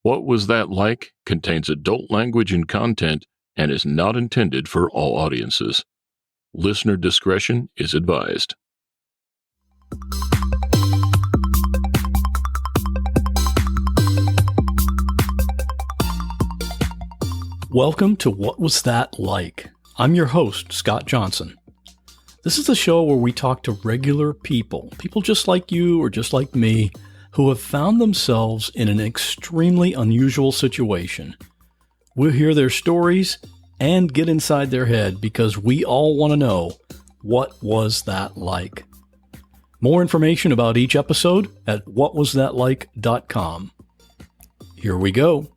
What Was That Like contains adult language and content and is not intended for all audiences. Listener discretion is advised. Welcome to What Was That Like? I'm your host, Scott Johnson. This is the show where we talk to regular people just like you or just like me, who have found themselves in an extremely unusual situation. We'll hear their stories and get inside their head because we all want to know, what was that like? More information about each episode at whatwasthatlike.com. Here we go.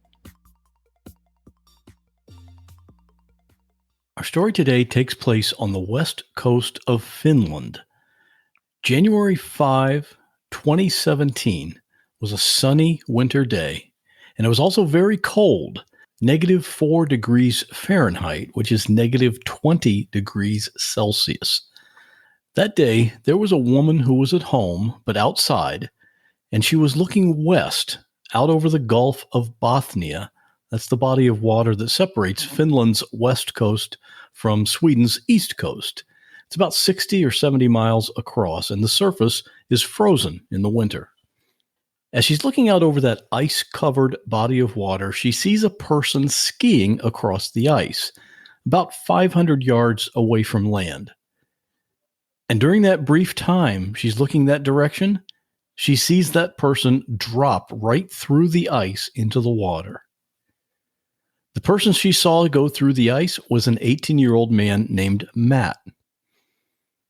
Our story today takes place on the west coast of Finland. January 5, 2017 was a sunny winter day, and it was also very cold, -4 degrees Fahrenheit, which is -20 degrees Celsius. That day, there was a woman who was at home, but outside, and she was looking west, out over the Gulf of Bothnia. That's the body of water that separates Finland's west coast from Sweden's east coast. It's about 60 or 70 miles across, and the surface is frozen in the winter. As she's looking out over that ice-covered body of water, she sees a person skiing across the ice, about 500 yards away from land. And during that brief time she's looking that direction, she sees that person drop right through the ice into the water. The person she saw go through the ice was an 18-year-old man named Matt.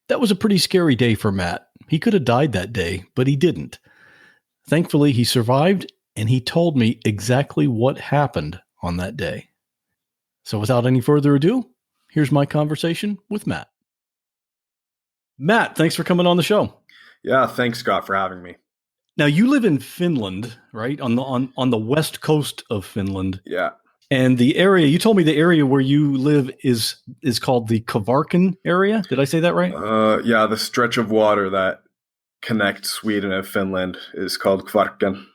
That was a pretty scary day for Matt. He could have died that day, but he didn't. Thankfully, he survived, and he told me exactly what happened on that day. So without any further ado, here's my conversation with Matt. Matt, thanks for coming on the show. Yeah, thanks, Scott, for having me. Now, you live in Finland, right? On the west coast of Finland. Yeah. And the area, you told me the area where you live is called the Kvarken area. Did I say that right? Yeah, the stretch of water that connects Sweden and Finland is called Kvarken.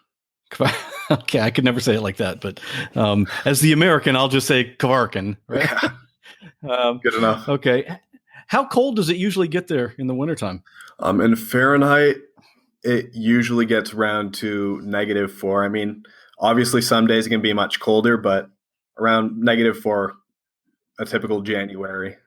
Okay, I could never say it like that, but as the American, I'll just say Kvarken, right? Yeah. Good enough. Okay. How cold does it usually get there in the wintertime? In Fahrenheit, it usually gets around to -4. I mean, obviously some days it can be much colder, but around -4, a typical January.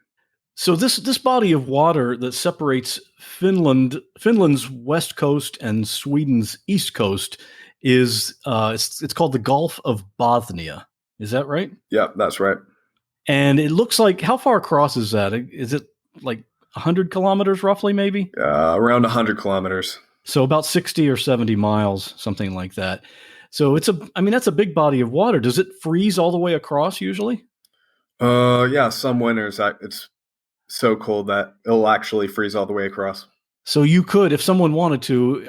So this body of water that separates Finland's west coast and Sweden's east coast is it's called the Gulf of Bothnia. Is that right? Yeah, that's right. And it looks like, how far across is that? Is it like 100 kilometers roughly, maybe? Around 100 kilometers. So about 60 or 70 miles, something like that. So that's a big body of water. Does it freeze all the way across usually? Yeah, some winters it's so cold that it'll actually freeze all the way across. So you could, if someone wanted to,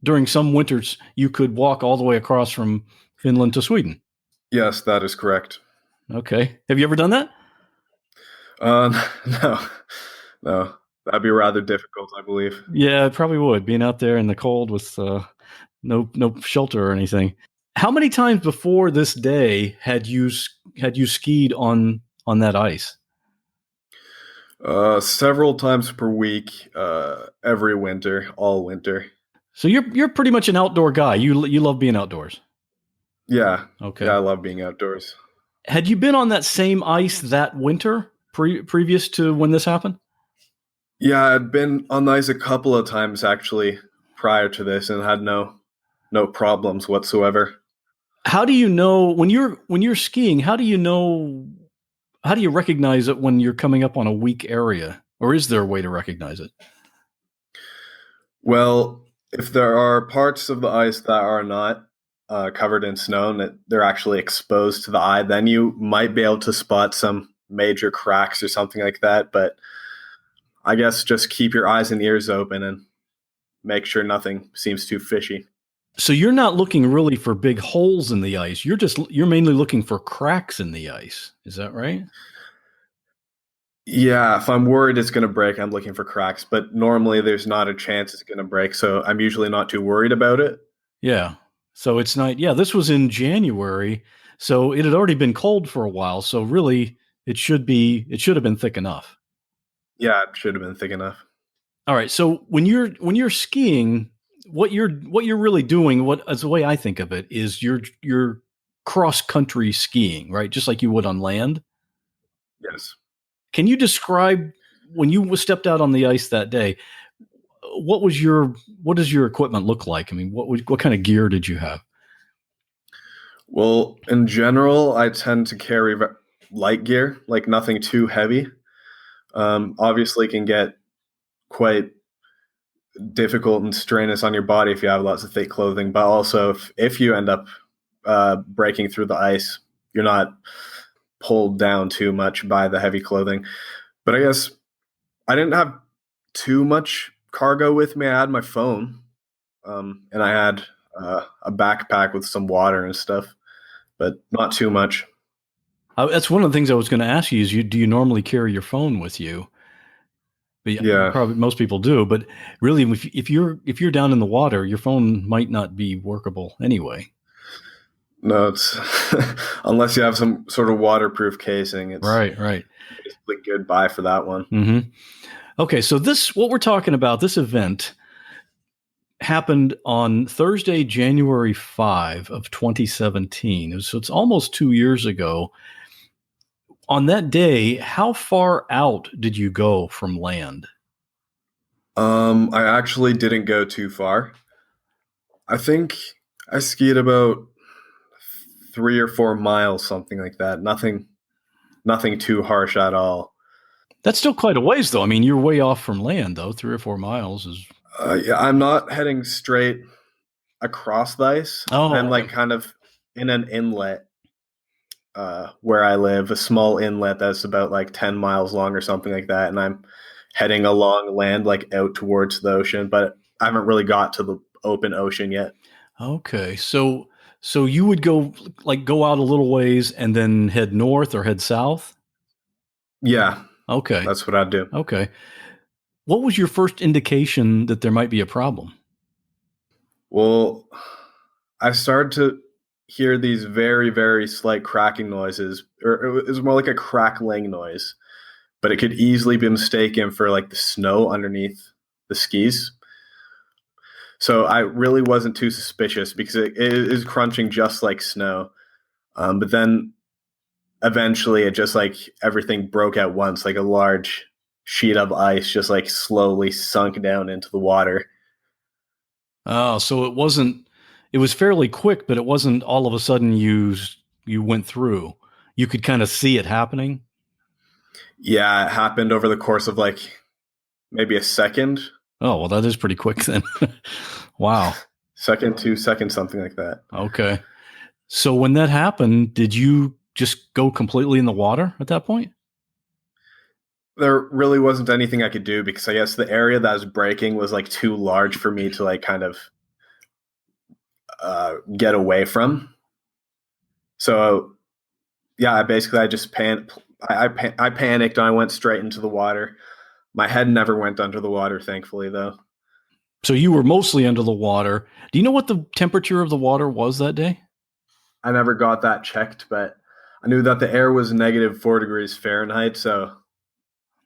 during some winters, you could walk all the way across from Finland to Sweden. Yes, that is correct. Okay. Have you ever done that? No, that'd be rather difficult, I believe. Yeah, it probably would, being out there in the cold with no shelter or anything. How many times before this day had you skied on that ice? Several times per week, every winter, all winter. So you're pretty much an outdoor guy. You love being outdoors. Yeah. Okay. Yeah, I love being outdoors. Had you been on that same ice that winter previous to when this happened? Yeah, I'd been on the ice a couple of times actually prior to this and had no problems whatsoever. How do you know when you're skiing? How do you recognize it when you're coming up on a weak area, or is there a way to recognize it? Well, if there are parts of the ice that are not covered in snow and that they're actually exposed to the eye, then you might be able to spot some major cracks or something like that. But I guess just keep your eyes and ears open and make sure nothing seems too fishy. So you're not looking really for big holes in the ice. You're mainly looking for cracks in the ice. Is that right? Yeah, if I'm worried it's going to break, I'm looking for cracks. But normally there's not a chance it's going to break, so I'm usually not too worried about it. Yeah. So it's not, yeah, this was in January. So it had already been cold for a while. So really it should have been thick enough. Yeah, it should have been thick enough. All right. So when you're skiing, what you're really doing, what as the way I think of it is you're cross country skiing, right? Just like you would on land. Yes. Can you describe when you stepped out on the ice that day? What does your equipment look like? I mean, what kind of gear did you have? Well, in general, I tend to carry light gear, like nothing too heavy. Obviously, can get quite difficult and strenuous on your body if you have lots of thick clothing. But also, if you end up breaking through the ice, you're not pulled down too much by the heavy clothing. But I guess I didn't have too much cargo with me. I had my phone, and I had a backpack with some water and stuff, but not too much. That's one of the things I was going to ask you is do you normally carry your phone with you? But Yeah. probably most people do. But really, if you're down in the water, your phone might not be workable anyway. No, it's unless you have some sort of waterproof casing. It's right. Basically goodbye for that one. Mm-hmm. Okay, so what we're talking about, this event happened on Thursday, January 5 of 2017. So it's almost 2 years ago. On that day, how far out did you go from land? I actually didn't go too far. I think I skied about 3 or 4 miles, something like that. Nothing too harsh at all. That's still quite a ways, though. I mean, you're way off from land, though. 3 or 4 miles is. Yeah, I'm not heading straight across the ice. Oh, I'm like kind of in an inlet where I live, a small inlet that's about like 10 miles long or something like that. And I'm heading along land, like out towards the ocean, but I haven't really got to the open ocean yet. Okay. So you would go out a little ways and then head north or head south? Yeah. Okay. That's what I'd do. Okay. What was your first indication that there might be a problem? Well, I started to hear these very, very slight cracking noises, or it was more like a crackling noise, but it could easily be mistaken for like the snow underneath the skis. So I really wasn't too suspicious because it is crunching just like snow. But then eventually it just like everything broke at once, like a large sheet of ice just like slowly sunk down into the water. Oh, so it was fairly quick, but it wasn't all of a sudden you went through. You could kind of see it happening. Yeah, it happened over the course of like maybe a second. Oh, well, that is pretty quick then. Wow. Second, 2 seconds, something like that. Okay. So when that happened, did you just go completely in the water at that point? There really wasn't anything I could do because I guess the area that was breaking was like too large for me to like kind of get away from. So yeah, I just panicked. I panicked and I went straight into the water. My head never went under the water, thankfully, though. So you were mostly under the water. Do you know what the temperature of the water was that day? I never got that checked, but I knew that the air was -4 degrees Fahrenheit, so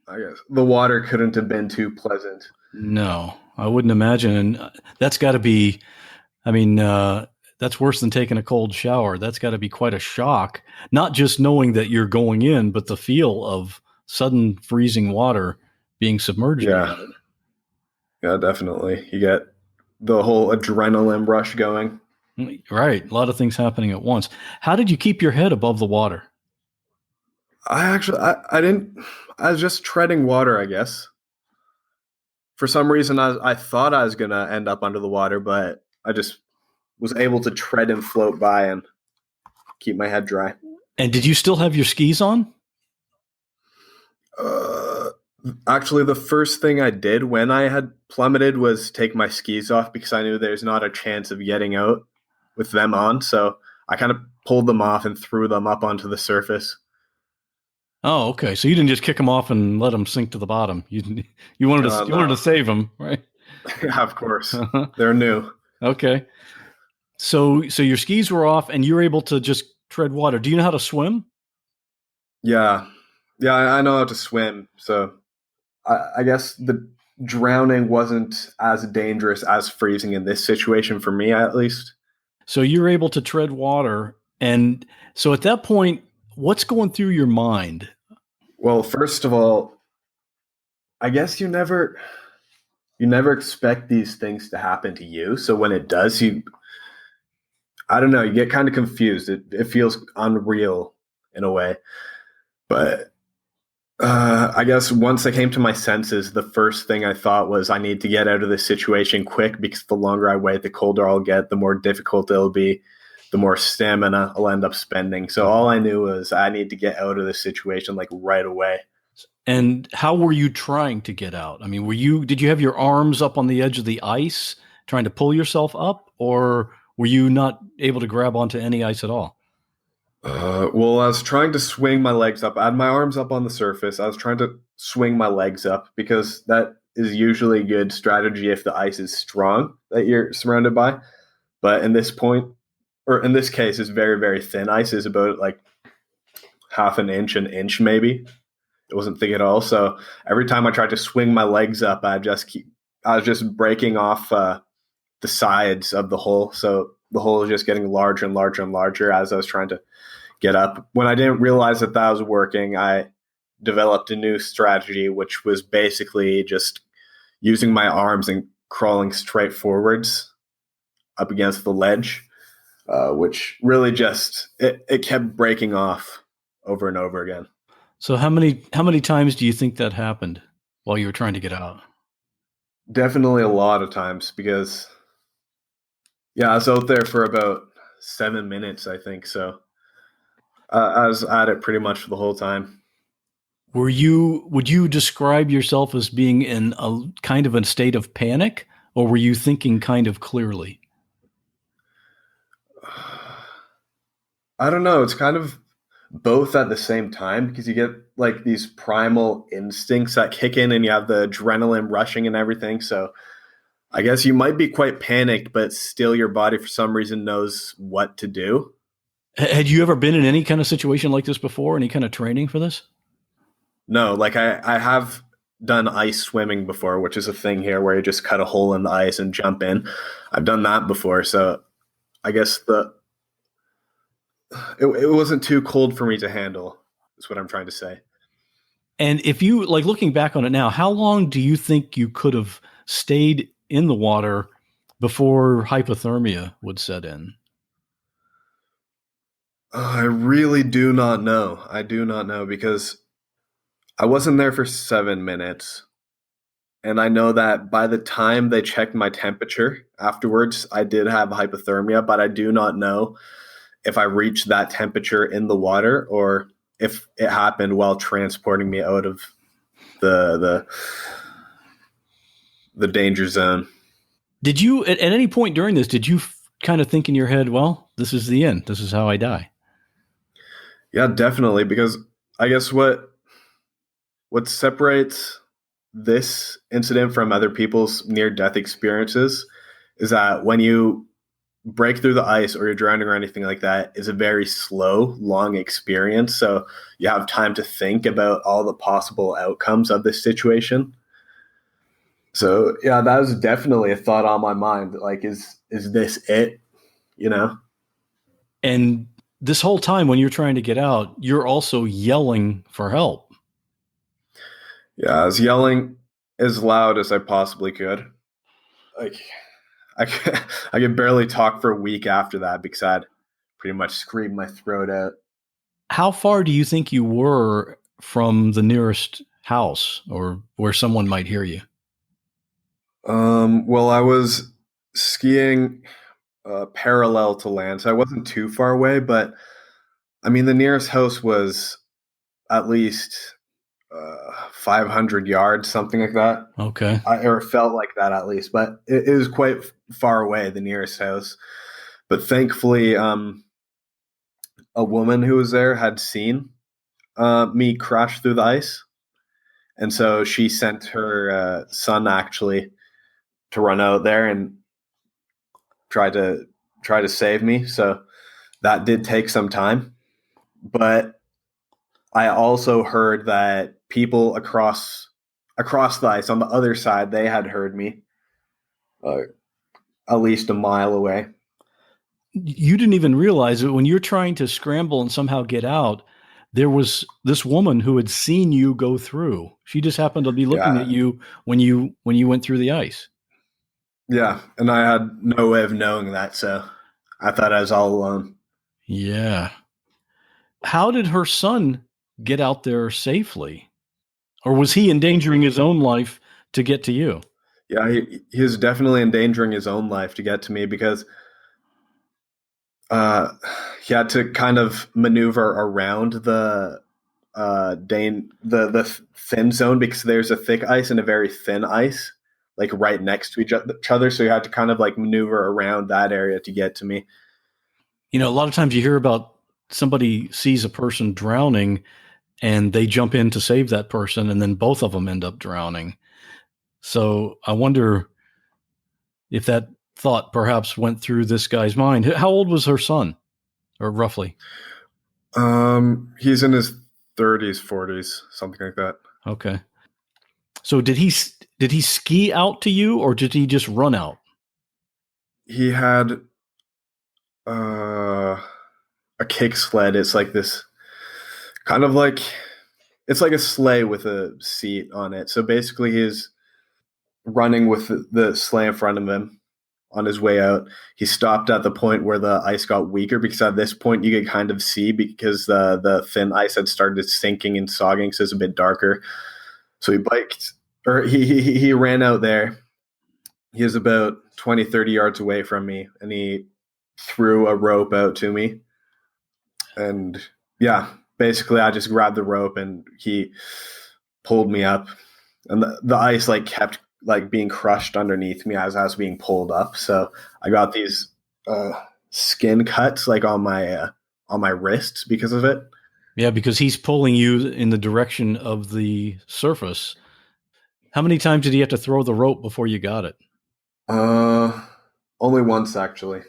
I guess the water couldn't have been too pleasant. No, I wouldn't imagine. And that's got to be, I mean, that's worse than taking a cold shower. That's got to be quite a shock, not just knowing that you're going in, but the feel of sudden freezing water being submerged. Yeah. Yeah, definitely. You get the whole adrenaline rush going. Right. A lot of things happening at once. How did you keep your head above the water? I didn't. I was just treading water, I guess. For some reason, I thought I was going to end up under the water, but I just was able to tread and float by and keep my head dry. And did you still have your skis on? Actually, the first thing I did when I had plummeted was take my skis off because I knew there's not a chance of getting out with them on. So I kind of pulled them off and threw them up onto the surface. Oh, okay. So you didn't just kick them off and let them sink to the bottom. You wanted to save them, right? Yeah, of course. They're new. Okay. So your skis were off and you were able to just tread water. Do you know how to swim? Yeah, yeah, I know how to swim, so I guess the drowning wasn't as dangerous as freezing in this situation for me, at least. So you're able to tread water. And so at that point, what's going through your mind? Well, first of all, I guess you never expect these things to happen to you. So when it does, I don't know, you get kind of confused. It feels unreal in a way. But I guess once I came to my senses, the first thing I thought was I need to get out of this situation quick, because the longer I wait, the colder I'll get, the more difficult it'll be, the more stamina I'll end up spending. So all I knew was I need to get out of this situation like right away. And how were you trying to get out? I mean, did you have your arms up on the edge of the ice trying to pull yourself up, or were you not able to grab onto any ice at all? Well, I was trying to swing my legs up. I had my arms up on the surface. I was trying to swing my legs up because that is usually a good strategy if the ice is strong that you're surrounded by. But in this point, or in this case, it's very, very thin ice. Is about like half an inch maybe. It wasn't thick at all. So every time I tried to swing my legs up, I was just breaking off the sides of the hole. So the hole was just getting larger and larger and larger as I was trying to get up. When I didn't realize that was working, I developed a new strategy, which was basically just using my arms and crawling straight forwards up against the ledge, which really just it kept breaking off over and over again. So how many times do you think that happened while you were trying to get out? Definitely a lot of times, because I was out there for about 7 minutes, I think. So I was at it pretty much the whole time. Would you describe yourself as being in a kind of a state of panic, or were you thinking kind of clearly? I don't know. It's kind of both at the same time, because you get like these primal instincts that kick in and you have the adrenaline rushing and everything. So I guess you might be quite panicked, but still your body for some reason knows what to do. Had you ever been in any kind of situation like this before? Any kind of training for this? No, like I have done ice swimming before, which is a thing here where you just cut a hole in the ice and jump in. I've done that before. So I guess it wasn't too cold for me to handle, is what I'm trying to say. And if you like looking back on it now, how long do you think you could have stayed in the water before hypothermia would set in? I really do not know. I do not know, because I wasn't there for 7 minutes. And I know that by the time they checked my temperature afterwards, I did have hypothermia, but I do not know if I reached that temperature in the water or if it happened while transporting me out of the danger zone. Did you, at any point during this, did you kind of think in your head, well, this is the end. This is how I die? Yeah, definitely. Because I guess what separates this incident from other people's near-death experiences is that when you break through the ice or you're drowning or anything like that, is a very slow, long experience. So you have time to think about all the possible outcomes of this situation. So yeah, that was definitely a thought on my mind. Like, is this it? You know? And this whole time when you're trying to get out, you're also yelling for help. Yeah, I was yelling as loud as I possibly could. Like, I could barely talk for a week after that because I'd pretty much screamed my throat out. How far do you think you were from the nearest house or where someone might hear you? Well, I was skiing parallel to land, so I wasn't too far away. But I mean, the nearest house was at least 500 yards, something like that. Okay. Or it felt like that at least, but it was quite far away, the nearest house. But thankfully, a woman who was there had seen me crash through the ice. And so she sent her son actually to run out there and try to try to save me. So that did take some time. But I also heard that people across the ice on the other side, they had heard me at least a mile away. You didn't even realize it when you're trying to scramble and somehow get out. There was this woman who had seen you go through. She just happened to be looking at you when you went through the ice. Yeah, and I had no way of knowing that, so I thought I was all alone. Yeah. How did her son get out there safely? Or was he endangering his own life to get to you? Yeah, he was definitely endangering his own life to get to me because he had to kind of maneuver around the thin zone because there's a thick ice and a very thin ice, like right next to each other. So you had to kind of like maneuver around that area to get to me. You know, a lot of times you hear about somebody sees a person drowning and they jump in to save that person, and then both of them end up drowning. So I wonder if that thought perhaps went through this guy's mind. How old was her son, or roughly? He's in his 30s, 40s, something like that. Okay. So did he ski out to you, or did he just run out? He had a kick sled. It's like this kind of like, it's like a sleigh with a seat on it. So basically he's running with the sleigh in front of him on his way out. He stopped at the point where the ice got weaker because at this point you could kind of see because the thin ice had started sinking and sogging, so it's a bit darker. So he ran out there. He was about 20, 30 yards away from me, and he threw a rope out to me. And yeah, basically I just grabbed the rope and he pulled me up, and the ice like kept like being crushed underneath me as I was being pulled up. So I got these skin cuts like on my wrists because of it. Yeah, because he's pulling you in the direction of the surface. How many times did he have to throw the rope before you got it? Only once, actually.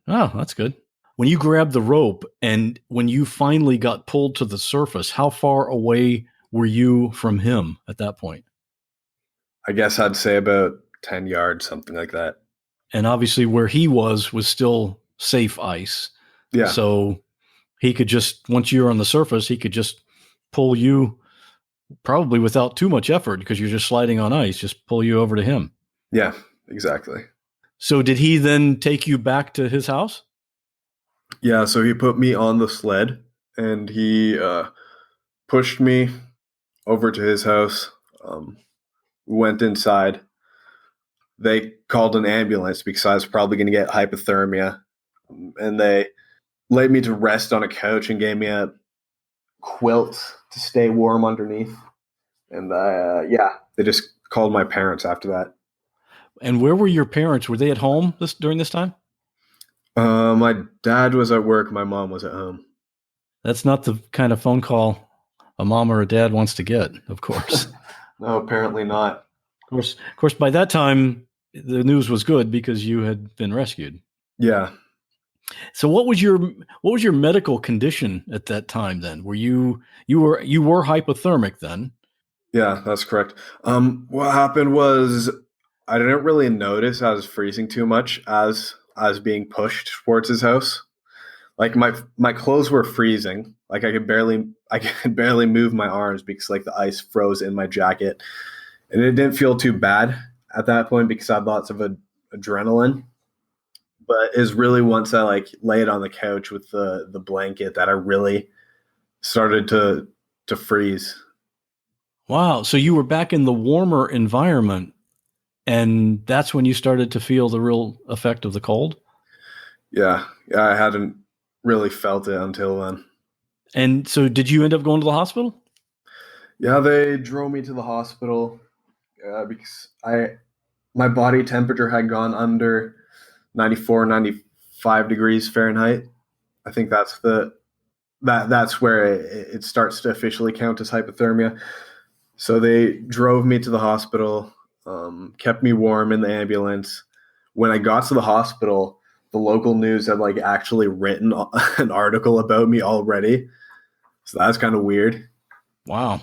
Oh, that's good. When you grabbed the rope and when you finally got pulled to the surface, how far away were you from him at that point? I guess I'd say about 10 yards, something like that. And obviously where he was still safe ice. Yeah. So he could just, once you're on the surface, he could just pull you probably without too much effort because you're just sliding on ice, just pull you over to him. Yeah, exactly. So did he then take you back to his house? Yeah, so he put me on the sled and he pushed me over to his house. Went inside. They called an ambulance because I was probably going to get hypothermia. And they laid me to rest on a couch and gave me a quilt to stay warm underneath. And they just called my parents after that. And where were your parents? Were they at home during this time? My dad was at work. My mom was at home. That's not the kind of phone call a mom or a dad wants to get, of course. No, apparently not. Of course, by that time, the news was good because you had been rescued. Yeah. So what was your medical condition at that time then? Were you were hypothermic then? Yeah, that's correct. What happened was I didn't really notice I was freezing too much as I was being pushed towards his house. Like my clothes were freezing. Like I could barely move my arms because like the ice froze in my jacket. And it didn't feel too bad at that point because I had lots of adrenaline. But it's really once I like laid on the couch with the blanket that I really started to freeze. Wow. So you were back in the warmer environment, and that's when you started to feel the real effect of the cold? Yeah, I hadn't really felt it until then. And so did you end up going to the hospital? Yeah, they drove me to the hospital because my body temperature had gone under 94, 95 degrees Fahrenheit. I think that's that's where it starts to officially count as hypothermia. So they drove me to the hospital, kept me warm in the ambulance. When I got to the hospital, the local news had like actually written an article about me already. So that's kind of weird. Wow.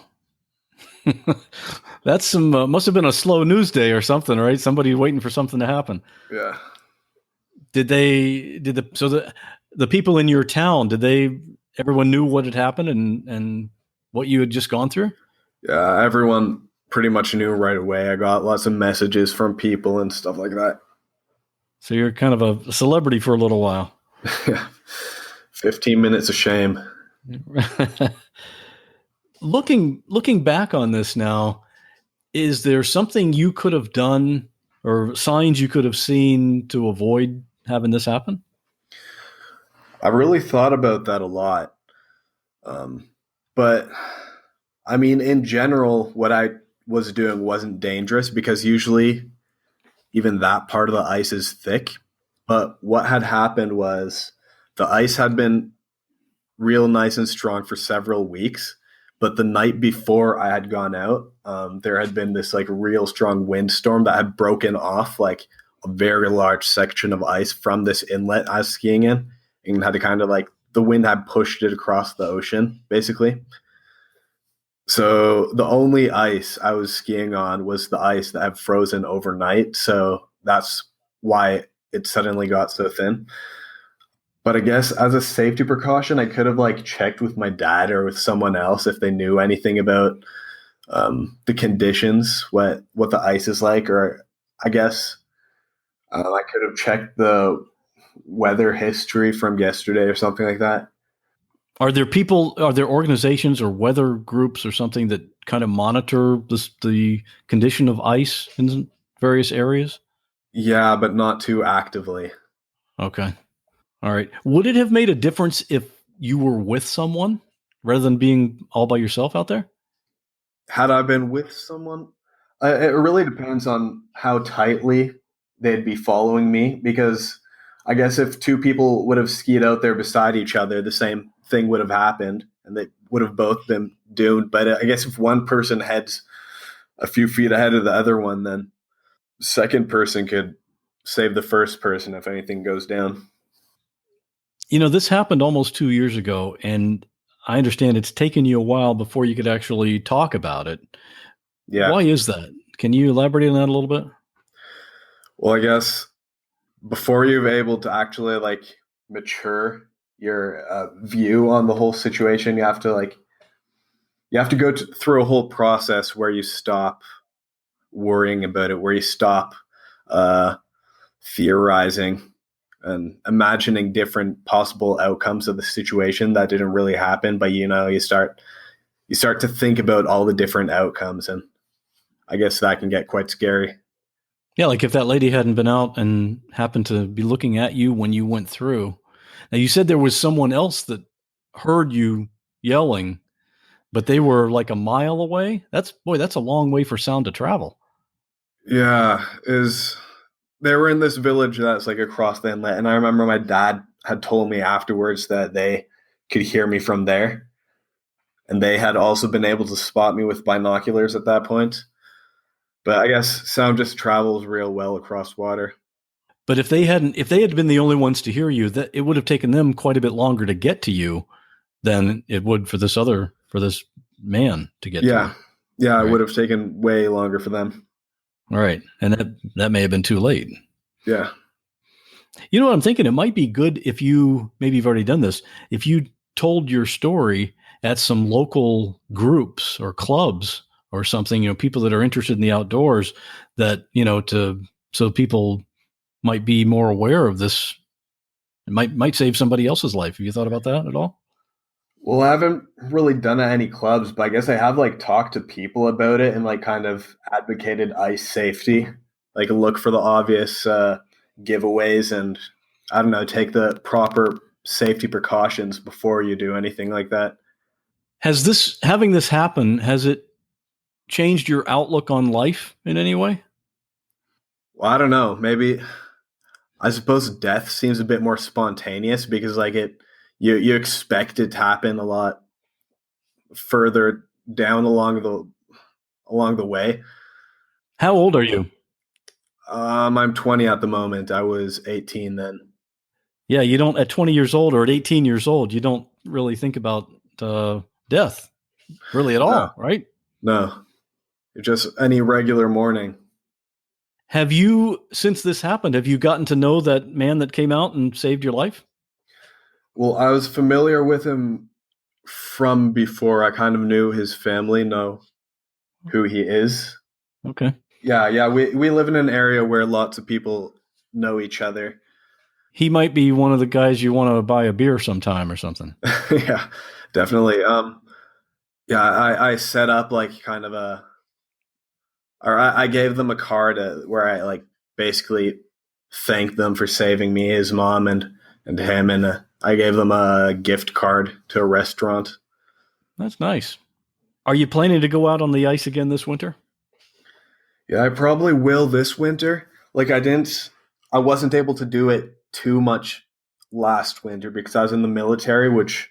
That's some must have been a slow news day or something, right? Somebody waiting for something to happen. Yeah. The people in your town, everyone knew what had happened and what you had just gone through? Yeah, everyone pretty much knew right away. I got lots of messages from people and stuff like that. So you're kind of a celebrity for a little while. Yeah. 15 minutes of shame. Looking back on this now, is there something you could have done or signs you could have seen to avoid having this happen? I really thought about that a lot. But I mean, in general, what I was doing wasn't dangerous because usually even that part of the ice is thick. But what had happened was the ice had been real nice and strong for several weeks. But the night before I had gone out, there had been this like real strong windstorm that had broken off like a very large section of ice from this inlet I was skiing in, and had to kind of like the wind had pushed it across the ocean basically. So the only ice I was skiing on was the ice that had frozen overnight. So that's why it suddenly got so thin. But I guess as a safety precaution, I could have like checked with my dad or with someone else if they knew anything about the conditions, what the ice is like, or I guess I could have checked the weather history from yesterday or something like that. Are there organizations or weather groups or something that kind of monitor the condition of ice in various areas? Yeah, but not too actively. Okay. All right. Would it have made a difference if you were with someone rather than being all by yourself out there? Had I been with someone, it really depends on how tightly they'd be following me. Because I guess if two people would have skied out there beside each other, the same thing would have happened, and they would have both been doomed. But I guess if one person heads a few feet ahead of the other one, then the second person could save the first person if anything goes down. This happened almost 2 years ago, and I understand it's taken you a while before you could actually talk about it. Yeah. Why is that? Can you elaborate on that a little bit? Well, I guess before you're able to actually like mature your view on the whole situation, you have to go through a whole process where you stop worrying about it, where you stop uh, theorizing and imagining different possible outcomes of the situation that didn't really happen. But you start to think about all the different outcomes, and I guess that can get quite scary. Yeah, like if that lady hadn't been out and happened to be looking at you when you went through. Now, you said there was someone else that heard you yelling, but they were like a mile away. That's a long way for sound to travel. Yeah, is they were in this village that's like across the inlet, and I remember my dad had told me afterwards that they could hear me from there, and they had also been able to spot me with binoculars at that point. But I guess sound just travels real well across water. But if they had been the only ones to hear you, that it would have taken them quite a bit longer to get to you than it would for this man to get to you. Yeah, Right. it would have taken way longer for them. All right. And that may have been too late. Yeah. You know what I'm thinking? It might be good if maybe you've already done this, if you told your story at some local groups or clubs or something, people that are interested in the outdoors that, so people might be more aware of this. It might save somebody else's life. Have you thought about that at all? Well, I haven't really done it at any clubs, but I guess I have like talked to people about it and like kind of advocated ice safety, like look for the obvious giveaways and I don't know, take the proper safety precautions before you do anything like that. Having this happen, has it changed your outlook on life in any way? Well, I don't know. Maybe I suppose death seems a bit more spontaneous because like you expect it to happen a lot further down along the way. How old are you? I'm 20 at the moment. I was 18 then. Yeah, you don't, at 20 years old or at 18 years old, you don't really think about death really at all, right? No, just any regular morning. Have you, since this happened, have you gotten to know that man that came out and saved your life? Well, I was familiar with him from before. I kind of knew his family, know who he is. Okay. Yeah. We live in an area where lots of people know each other. He might be one of the guys you want to buy a beer sometime or something. Yeah, definitely. Yeah, I set up like kind of I gave them a card where I like basically thanked them for saving me, his mom and him, and I gave them a gift card to a restaurant. That's nice. Are you planning to go out on the ice again this winter? Yeah, I probably will this winter. Like I wasn't able to do it too much last winter because I was in the military, which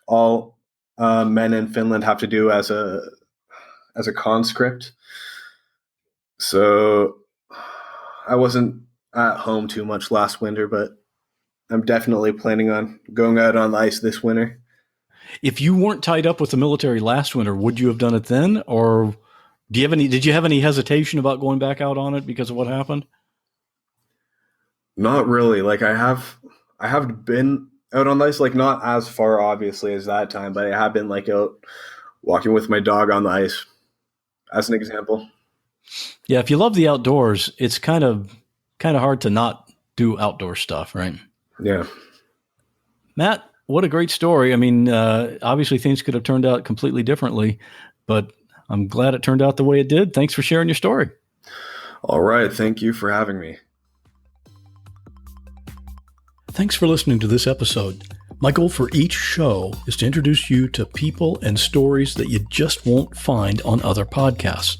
all men in Finland have to do as a conscript. So I wasn't at home too much last winter, but I'm definitely planning on going out on the ice this winter. If you weren't tied up with the military last winter, would you have done it then? Or did you have any hesitation about going back out on it because of what happened? Not really. Like I have been out on the ice, like not as far obviously as that time, but I have been like out walking with my dog on the ice as an example. Yeah, if you love the outdoors, it's kind of hard to not do outdoor stuff, right? Yeah. Matt, what a great story. I mean, obviously things could have turned out completely differently, but I'm glad it turned out the way it did. Thanks for sharing your story. All right. Thank you for having me. Thanks for listening to this episode. My goal for each show is to introduce you to people and stories that you just won't find on other podcasts.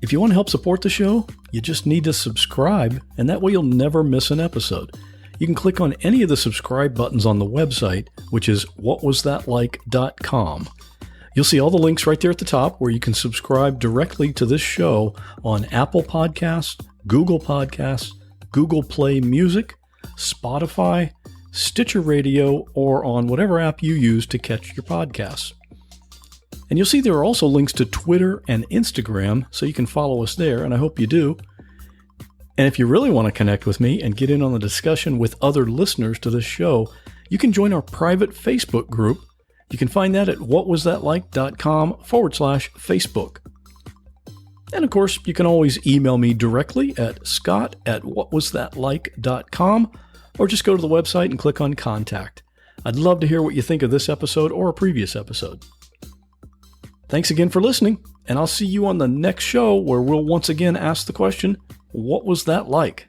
If you want to help support the show, you just need to subscribe, and that way you'll never miss an episode. You can click on any of the subscribe buttons on the website, which is whatwasthatlike.com. You'll see all the links right there at the top where you can subscribe directly to this show on Apple Podcasts, Google Podcasts, Google Play Music, Spotify, Stitcher Radio, or on whatever app you use to catch your podcasts. And you'll see there are also links to Twitter and Instagram, so you can follow us there, and I hope you do. And if you really want to connect with me and get in on the discussion with other listeners to this show, you can join our private Facebook group. You can find that at whatwasthatlike.com/Facebook. And of course, you can always email me directly at scott@whatwasthatlike.com, or just go to the website and click on Contact. I'd love to hear what you think of this episode or a previous episode. Thanks again for listening, and I'll see you on the next show where we'll once again ask the question, what was that like?